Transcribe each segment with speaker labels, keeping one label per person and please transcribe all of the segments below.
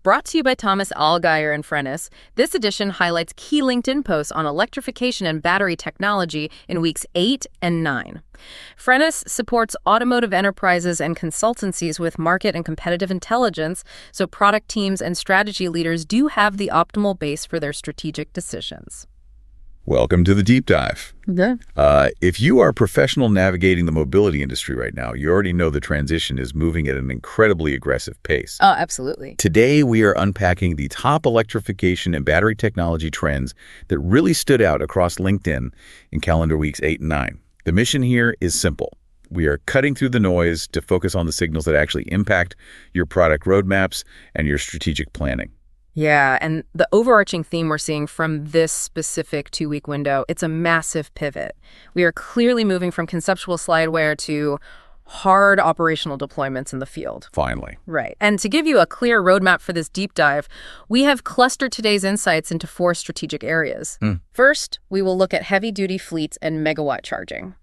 Speaker 1: Brought to you by Thomas Allgaier and Frennis, this edition highlights key LinkedIn posts on electrification and battery technology in weeks 8 and 9. Frennis supports automotive enterprises and consultancies with market and competitive intelligence, so product teams and strategy leaders do have the optimal base for their strategic decisions.
Speaker 2: Welcome to the deep dive.
Speaker 1: Okay.
Speaker 2: If you are a professional navigating the mobility industry right now, you already know the transition is moving at an incredibly aggressive pace.
Speaker 1: Oh, absolutely.
Speaker 2: Today, we are unpacking the top electrification and battery technology trends that really stood out across LinkedIn in calendar weeks 8 and 9. The mission here is simple. We are cutting through the noise to focus on the signals that actually impact your product roadmaps and your strategic planning.
Speaker 1: Yeah, and the overarching theme we're seeing from this specific 2-week window, it's a massive pivot. We are clearly moving from conceptual slideware to hard operational deployments in the field.
Speaker 2: Finally.
Speaker 1: Right. And to give you a clear roadmap for this deep dive, we have clustered today's insights into 4 strategic areas. First, we will look at heavy-duty fleets and megawatt charging.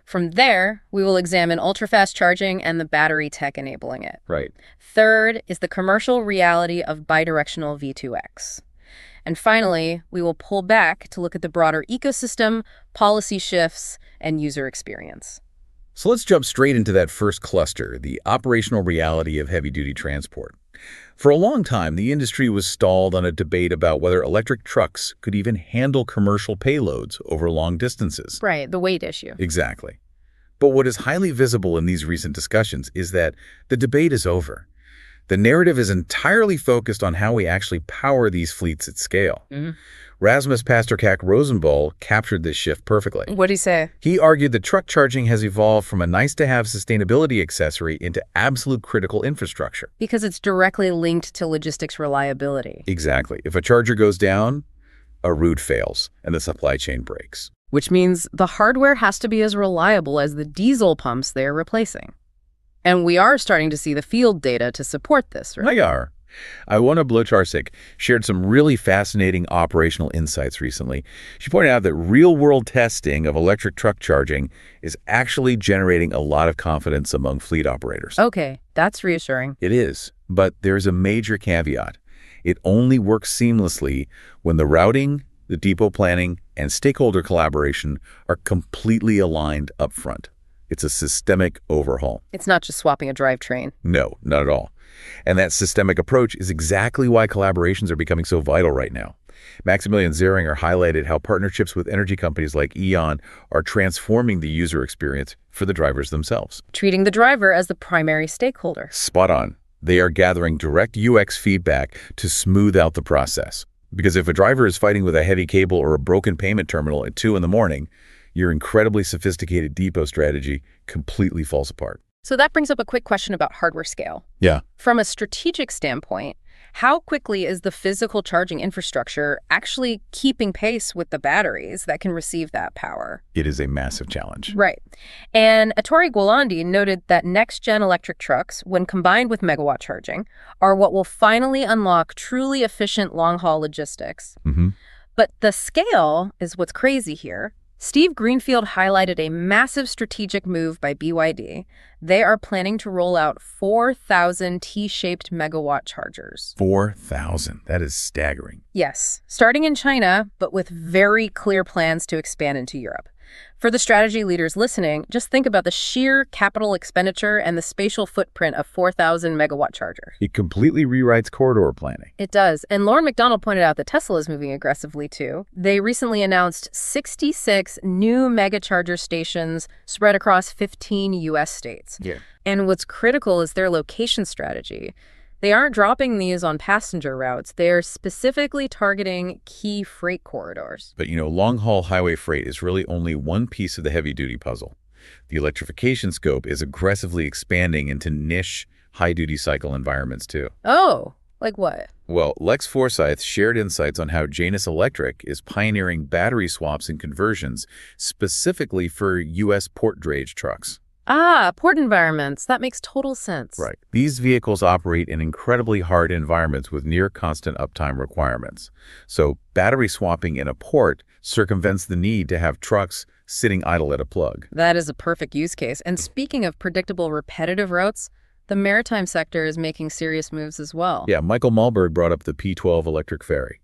Speaker 1: From there, we will examine ultra-fast charging and the battery tech enabling it.
Speaker 2: Right.
Speaker 1: Third is the commercial reality of bidirectional V2X. And finally, we will pull back to look at the broader ecosystem, policy shifts, and user experience.
Speaker 2: So let's jump straight into that first cluster, the operational reality of heavy-duty transport. For a long time, the industry was stalled on a debate about whether electric trucks could even handle commercial payloads over long distances.
Speaker 1: Right, the weight issue.
Speaker 2: Exactly. But what is highly visible in these recent discussions is that the debate is over. The narrative is entirely focused on how we actually power these fleets at scale. Rasmus Pasternak-Rosenball captured this shift perfectly.
Speaker 1: What'd he say?
Speaker 2: He argued that truck charging has evolved from a nice-to-have sustainability accessory into absolute critical infrastructure.
Speaker 1: Because it's directly linked to logistics reliability.
Speaker 2: Exactly. If a charger goes down, a route fails, and the supply chain breaks.
Speaker 1: Which means the hardware has to be as reliable as the diesel pumps they're replacing. And we are starting to see the field data to support this, right?
Speaker 2: We are. Iwona Blocharsik shared some really fascinating operational insights recently. She pointed out that real-world testing of electric truck charging is actually generating a lot of confidence among fleet operators.
Speaker 1: Okay, that's reassuring.
Speaker 2: It is, but there's a major caveat. It only works seamlessly when the routing, the depot planning, and stakeholder collaboration are completely aligned up front. It's a systemic overhaul.
Speaker 1: It's not just swapping a drivetrain.
Speaker 2: No, not at all. And that systemic approach is exactly why collaborations are becoming so vital right now. Maximilian Zeringer highlighted how partnerships with energy companies like E.ON are transforming the user experience for the drivers themselves.
Speaker 1: Treating the driver as the primary stakeholder.
Speaker 2: Spot on. They are gathering direct UX feedback to smooth out the process. Because if a driver is fighting with a heavy cable or a broken payment terminal at 2 in the morning, your incredibly sophisticated depot strategy completely falls apart.
Speaker 1: So that brings up a quick question about hardware scale.
Speaker 2: Yeah.
Speaker 1: From a strategic standpoint, how quickly is the physical charging infrastructure actually keeping pace with the batteries that can receive that power?
Speaker 2: It is a massive challenge.
Speaker 1: Right. And Ettore Gualandi noted that next-gen electric trucks, when combined with megawatt charging, are what will finally unlock truly efficient long-haul logistics. But the scale is what's crazy here. Steve Greenfield highlighted a massive strategic move by BYD. They are planning to roll out 4,000 T-shaped megawatt chargers.
Speaker 2: 4,000. That is staggering.
Speaker 1: Yes, starting in China, but with very clear plans to expand into Europe. For the strategy leaders listening, just think about the sheer capital expenditure and the spatial footprint of 4,000 megawatt charger.
Speaker 2: It completely rewrites corridor planning.
Speaker 1: It does. And Lauren McDonald pointed out that Tesla is moving aggressively, too. They recently announced 66 new mega charger stations spread across 15 U.S. states.
Speaker 2: Yeah.
Speaker 1: And what's critical is their location strategy. They aren't dropping these on passenger routes. They're specifically targeting key freight corridors.
Speaker 2: But, long-haul highway freight is really only one piece of the heavy-duty puzzle. The electrification scope is aggressively expanding into niche, high-duty cycle environments, too.
Speaker 1: Oh, like what?
Speaker 2: Well, Lex Forsyth shared insights on how Janus Electric is pioneering battery swaps and conversions specifically for U.S. port drayage trucks.
Speaker 1: Ah, port environments. That makes total sense.
Speaker 2: Right. These vehicles operate in incredibly hard environments with near constant uptime requirements. So battery swapping in a port circumvents the need to have trucks sitting idle at a plug.
Speaker 1: That is a perfect use case. And speaking of predictable, repetitive routes, The maritime sector is making serious moves as well.
Speaker 2: Yeah, Michael Malberg brought up the P12 electric ferry.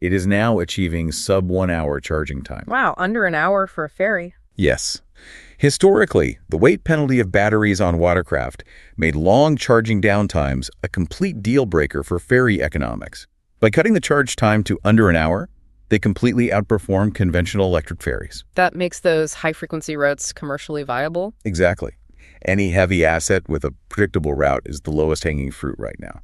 Speaker 2: It is now achieving sub-1 hour charging time.
Speaker 1: Wow, under an hour for a ferry.
Speaker 2: Yes. Historically, the weight penalty of batteries on watercraft made long charging downtimes a complete deal breaker for ferry economics. By cutting the charge time to under an hour, they completely outperform conventional electric ferries.
Speaker 1: That makes those high-frequency routes commercially viable?
Speaker 2: Exactly. Any heavy asset with a predictable route is the lowest hanging fruit right now.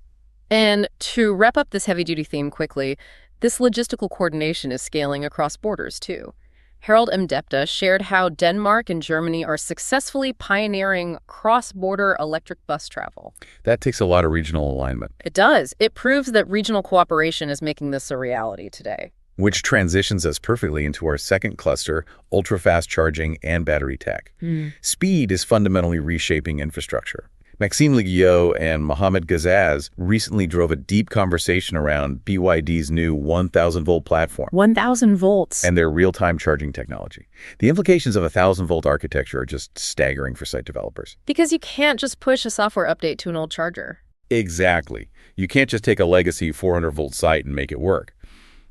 Speaker 1: And to wrap up this heavy-duty theme quickly, this logistical coordination is scaling across borders, too. Harold M. Depta shared how Denmark and Germany are successfully pioneering cross-border electric bus travel.
Speaker 2: That takes a lot of regional alignment.
Speaker 1: It does. It proves that regional cooperation is making this a reality today.
Speaker 2: Which transitions us perfectly into our second cluster, ultra-fast charging and battery tech. Speed is fundamentally reshaping infrastructure. Maxime Leguillot and Mohamed Ghazaz recently drove a deep conversation around BYD's new 1,000-volt platform.
Speaker 1: 1,000 volts.
Speaker 2: And their real-time charging technology. The implications of a 1,000-volt architecture are just staggering for site developers.
Speaker 1: Because you can't just push a software update to an old charger.
Speaker 2: Exactly. You can't just take a legacy 400-volt site and make it work.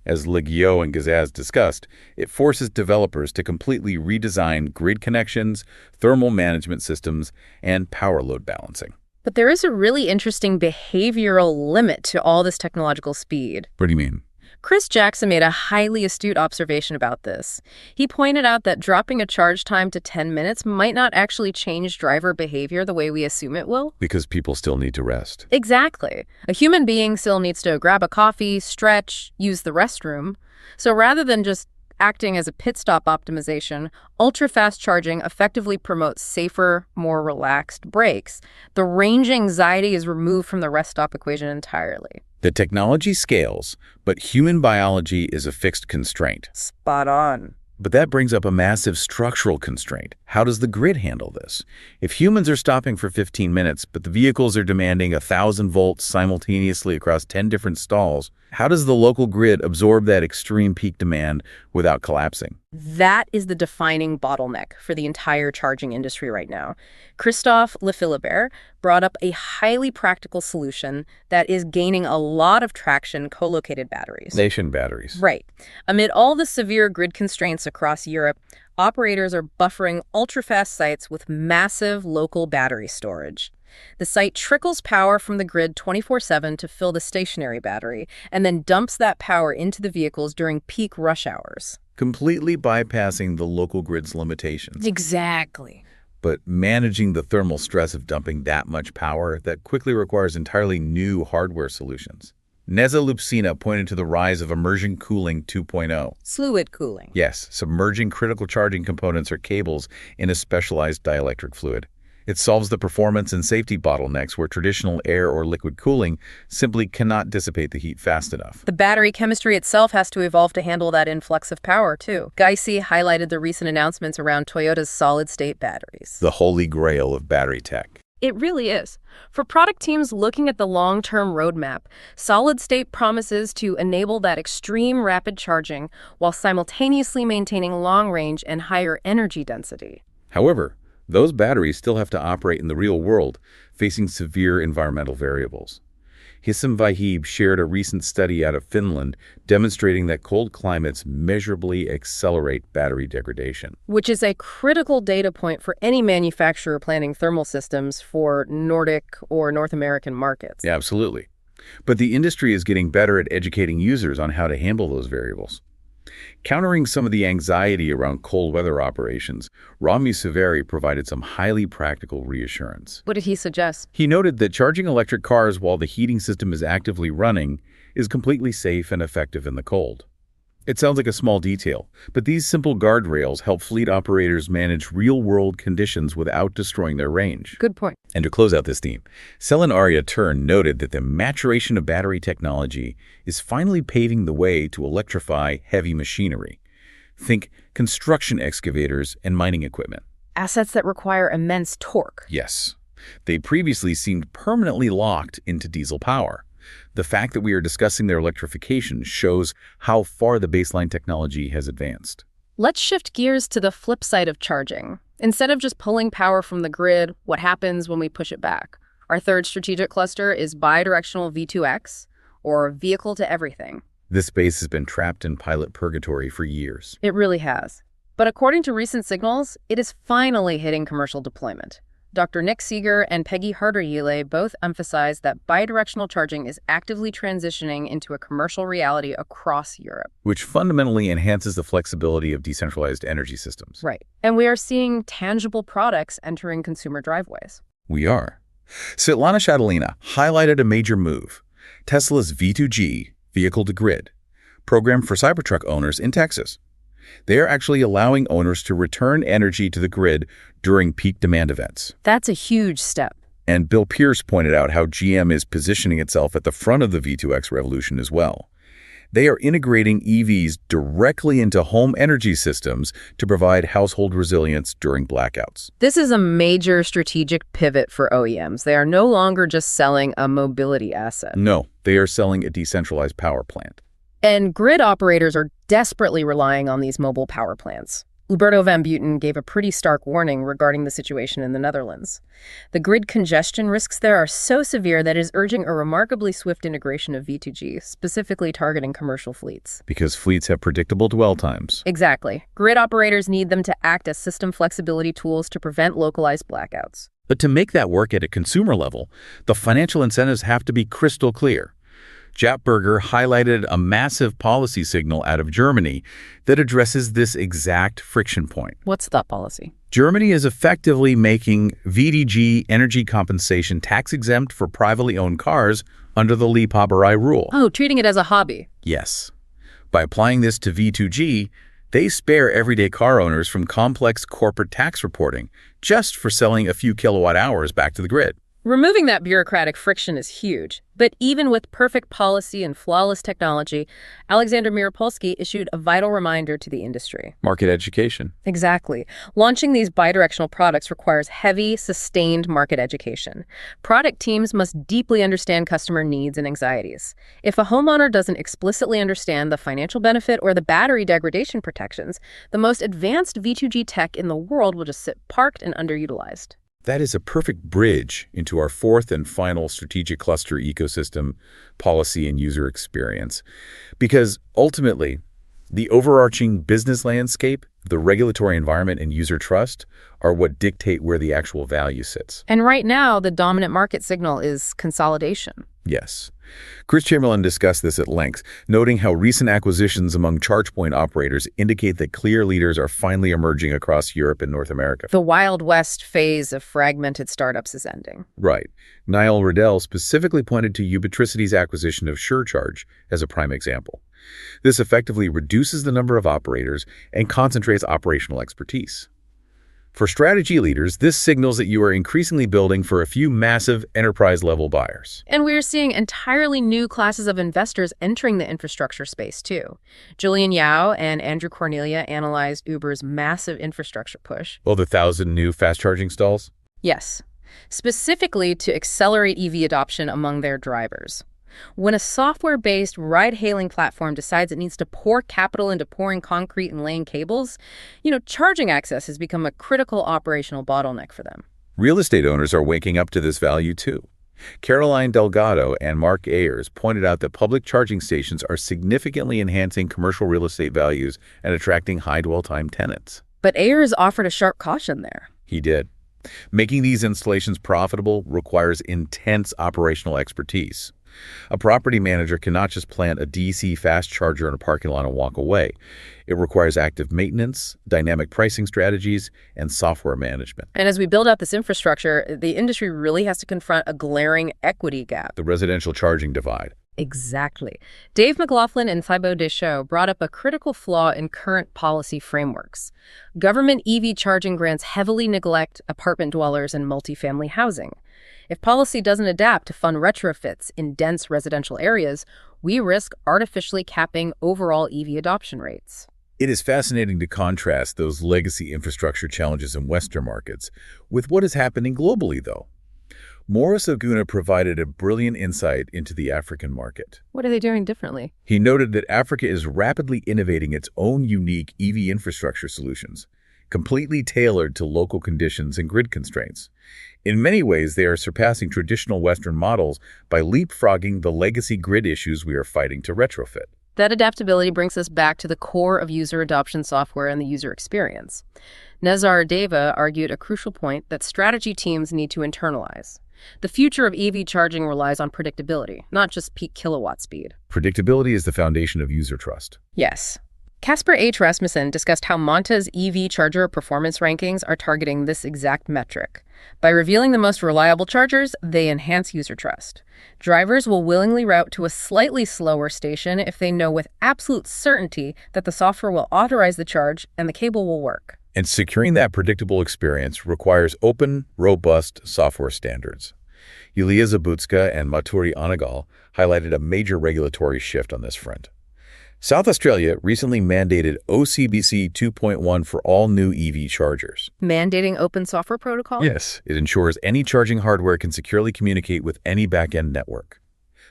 Speaker 2: As Leguillot and Ghazaz discussed, it forces developers to completely redesign grid connections, thermal management systems, and power load balancing.
Speaker 1: But there is a really interesting behavioral limit to all this technological speed.
Speaker 2: What do you mean?
Speaker 1: Chris Jackson made a highly astute observation about this. He pointed out that dropping a charge time to 10 minutes might not actually change driver behavior the way we assume it will.
Speaker 2: Because people still need to rest.
Speaker 1: Exactly. A human being still needs to grab a coffee, stretch, use the restroom. So rather than just acting as a pit stop optimization, ultra-fast charging effectively promotes safer, more relaxed brakes. The range anxiety is removed from the rest stop equation entirely.
Speaker 2: The technology scales, but human biology is a fixed constraint.
Speaker 1: Spot on.
Speaker 2: But that brings up a massive structural constraint. How does the grid handle this? If humans are stopping for 15 minutes, but the vehicles are demanding 1,000 volts simultaneously across 10 different stalls, how does the local grid absorb that extreme peak demand without collapsing?
Speaker 1: That is the defining bottleneck for the entire charging industry right now. Christophe Lefilibert brought up a highly practical solution that is gaining a lot of traction: co-located batteries.
Speaker 2: Nation batteries.
Speaker 1: Right. Amid all the severe grid constraints across Europe, operators are buffering ultra-fast sites with massive local battery storage. The site trickles power from the grid 24/7 to fill the stationary battery, and then dumps that power into the vehicles during peak rush hours.
Speaker 2: Completely bypassing the local grid's limitations.
Speaker 1: Exactly.
Speaker 2: But managing the thermal stress of dumping that much power, that quickly requires entirely new hardware solutions. Neza Lupsina pointed to the rise of immersion cooling 2.0.
Speaker 1: Fluid cooling.
Speaker 2: Yes, submerging critical charging components or cables in a specialized dielectric fluid. It solves the performance and safety bottlenecks where traditional air or liquid cooling simply cannot dissipate the heat fast enough.
Speaker 1: The battery chemistry itself has to evolve to handle that influx of power, too. Geisy highlighted the recent announcements around Toyota's solid-state batteries.
Speaker 2: The holy grail of battery tech.
Speaker 1: It really is. For product teams looking at the long-term roadmap, solid-state promises to enable that extreme rapid charging while simultaneously maintaining long range and higher energy density.
Speaker 2: However, those batteries still have to operate in the real world, facing severe environmental variables. Hissam Vahib shared a recent study out of Finland demonstrating that cold climates measurably accelerate battery degradation.
Speaker 1: Which is a critical data point for any manufacturer planning thermal systems for Nordic or North American markets.
Speaker 2: Yeah, absolutely. But the industry is getting better at educating users on how to handle those variables. Countering some of the anxiety around cold weather operations, Rami Saveri provided some highly practical reassurance.
Speaker 1: What did he suggest?
Speaker 2: He noted that charging electric cars while the heating system is actively running is completely safe and effective in the cold. It sounds like a small detail, but these simple guardrails help fleet operators manage real-world conditions without destroying their range.
Speaker 1: Good point.
Speaker 2: And to close out this theme, Selin Arya-Turn noted that the maturation of battery technology is finally paving the way to electrify heavy machinery. Think construction excavators and mining equipment.
Speaker 1: Assets that require immense torque.
Speaker 2: Yes. They previously seemed permanently locked into diesel power. The fact that we are discussing their electrification shows how far the baseline technology has advanced.
Speaker 1: Let's shift gears to the flip side of charging. Instead of just pulling power from the grid, what happens when we push it back? Our third strategic cluster is bidirectional V2X, or vehicle to everything.
Speaker 2: This space has been trapped in pilot purgatory for years.
Speaker 1: It really has. But according to recent signals, it is finally hitting commercial deployment. Dr. Nick Seeger and Peggy Harder-Yile both emphasize that bidirectional charging is actively transitioning into a commercial reality across Europe.
Speaker 2: Which fundamentally enhances the flexibility of decentralized energy systems.
Speaker 1: Right. And we are seeing tangible products entering consumer driveways.
Speaker 2: We are. Svetlana Shadalina highlighted a major move. Tesla's V2G, Vehicle to Grid, program for Cybertruck owners in Texas. They are actually allowing owners to return energy to the grid during peak demand events.
Speaker 1: That's a huge step.
Speaker 2: And Bill Pierce pointed out how GM is positioning itself at the front of the V2X revolution as well. They are integrating EVs directly into home energy systems to provide household resilience during blackouts.
Speaker 1: This is a major strategic pivot for OEMs. They are no longer just selling a mobility asset.
Speaker 2: No, they are selling a decentralized power plant.
Speaker 1: And grid operators are desperately relying on these mobile power plants. Huberto van Buiten gave a pretty stark warning regarding the situation in the Netherlands. The grid congestion risks there are so severe that it is urging a remarkably swift integration of V2G, specifically targeting commercial fleets.
Speaker 2: Because fleets have predictable dwell times.
Speaker 1: Exactly. Grid operators need them to act as system flexibility tools to prevent localized blackouts.
Speaker 2: But to make that work at a consumer level, the financial incentives have to be crystal clear. Jaap Berger highlighted a massive policy signal out of Germany that addresses this exact friction point.
Speaker 1: What's that policy?
Speaker 2: Germany is effectively making VDG energy compensation tax-exempt for privately owned cars under the Liebhaberei rule.
Speaker 1: Oh, treating it as a hobby.
Speaker 2: Yes. By applying this to V2G, they spare everyday car owners from complex corporate tax reporting just for selling a few kilowatt hours back to the grid.
Speaker 1: Removing that bureaucratic friction is huge. But even with perfect policy and flawless technology, Alexander Miropolsky issued a vital reminder to the industry.
Speaker 2: Market education.
Speaker 1: Exactly. Launching these bidirectional products requires heavy, sustained market education. Product teams must deeply understand customer needs and anxieties. If a homeowner doesn't explicitly understand the financial benefit or the battery degradation protections, the most advanced V2G tech in the world will just sit parked and underutilized.
Speaker 2: That is a perfect bridge into our fourth and final strategic cluster ecosystem, policy and user experience. Because ultimately, the overarching business landscape, the regulatory environment, and user trust are what dictate where the actual value sits.
Speaker 1: And right now, the dominant market signal is consolidation.
Speaker 2: Yes. Chris Chamberlain discussed this at length, noting how recent acquisitions among charge point operators indicate that clear leaders are finally emerging across Europe and North America.
Speaker 1: The Wild West phase of fragmented startups is ending.
Speaker 2: Right. Niall Riddell specifically pointed to Ubitricity's acquisition of SureCharge as a prime example. This effectively reduces the number of operators and concentrates operational expertise. For strategy leaders, this signals that you are increasingly building for a few massive enterprise-level buyers.
Speaker 1: And we're seeing entirely new classes of investors entering the infrastructure space, too. Julian Yao and Andrew Cornelia analyzed Uber's massive infrastructure push.
Speaker 2: Well, the 1,000 new fast-charging stalls?
Speaker 1: Yes, specifically to accelerate EV adoption among their drivers. When a software-based ride-hailing platform decides it needs to pour capital into pouring concrete and laying cables, charging access has become a critical operational bottleneck for them.
Speaker 2: Real estate owners are waking up to this value too. Caroline Delgado and Mark Ayers pointed out that public charging stations are significantly enhancing commercial real estate values and attracting high dwell time tenants.
Speaker 1: But Ayers offered a sharp caution there.
Speaker 2: He did. Making these installations profitable requires intense operational expertise. A property manager cannot just plant a DC fast charger in a parking lot and walk away. It requires active maintenance, dynamic pricing strategies, and software management.
Speaker 1: And as we build out this infrastructure, the industry really has to confront a glaring equity gap.
Speaker 2: The residential charging divide.
Speaker 1: Exactly. Dave McLaughlin and Thibaut Deschaux brought up a critical flaw in current policy frameworks. Government EV charging grants heavily neglect apartment dwellers and multifamily housing. If policy doesn't adapt to fund retrofits in dense residential areas, we risk artificially capping overall EV adoption rates.
Speaker 2: It is fascinating to contrast those legacy infrastructure challenges in Western markets with what is happening globally, though. Morris Oguna provided a brilliant insight into the African market.
Speaker 1: What are they doing differently?
Speaker 2: He noted that Africa is rapidly innovating its own unique EV infrastructure solutions. completely tailored to local conditions and grid constraints. In many ways, they are surpassing traditional Western models by leapfrogging the legacy grid issues we are fighting to retrofit.
Speaker 1: That adaptability brings us back to the core of user adoption software and the user experience. Nezar Deva argued a crucial point that strategy teams need to internalize. The future of EV charging relies on predictability, not just peak kilowatt speed.
Speaker 2: Predictability is the foundation of user trust.
Speaker 1: Yes. Casper H. Rasmussen discussed how Monta's EV charger performance rankings are targeting this exact metric. By revealing the most reliable chargers, they enhance user trust. Drivers will willingly route to a slightly slower station if they know with absolute certainty that the software will authorize the charge and the cable will work.
Speaker 2: And securing that predictable experience requires open, robust software standards. Yulia Zabutska and Maturi Anagal highlighted a major regulatory shift on this front. South Australia recently mandated OCBC 2.1 for all new EV chargers.
Speaker 1: Mandating open software protocol?
Speaker 2: Yes, it ensures any charging hardware can securely communicate with any back-end network.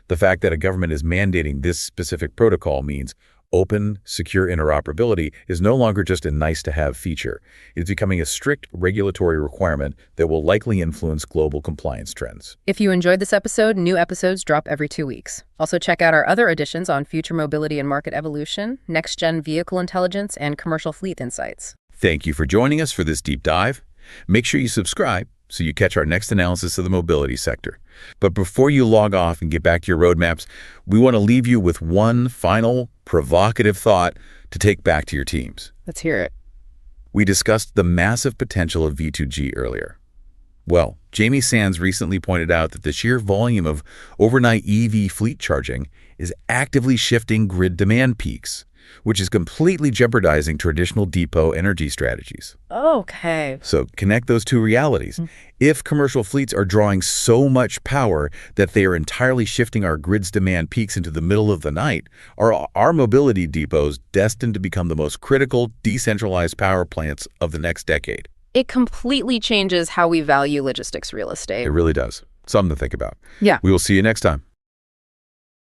Speaker 2: The fact that a government is mandating this specific protocol means open, secure interoperability is no longer just a nice-to-have feature. It is becoming a strict regulatory requirement that will likely influence global compliance trends.
Speaker 1: If you enjoyed this episode, new episodes drop every 2 weeks. Also check out our other editions on future mobility and market evolution, next-gen vehicle intelligence, and commercial fleet insights.
Speaker 2: Thank you for joining us for this deep dive. Make sure you subscribe so you catch our next analysis of the mobility sector. But before you log off and get back to your roadmaps, we want to leave you with one final provocative thought to take back to your teams.
Speaker 1: Let's hear it.
Speaker 2: We discussed the massive potential of V2G earlier. Well, Jamie Sands recently pointed out that the sheer volume of overnight EV fleet charging is actively shifting grid demand peaks, which is completely jeopardizing traditional depot energy strategies.
Speaker 1: Okay.
Speaker 2: So connect those two realities. If commercial fleets are drawing so much power that they are entirely shifting our grid's demand peaks into the middle of the night, are our mobility depots destined to become the most critical decentralized power plants of the next decade?
Speaker 1: It completely changes how we value logistics real estate.
Speaker 2: It really does. Something to think about.
Speaker 1: Yeah.
Speaker 2: We will see you next time.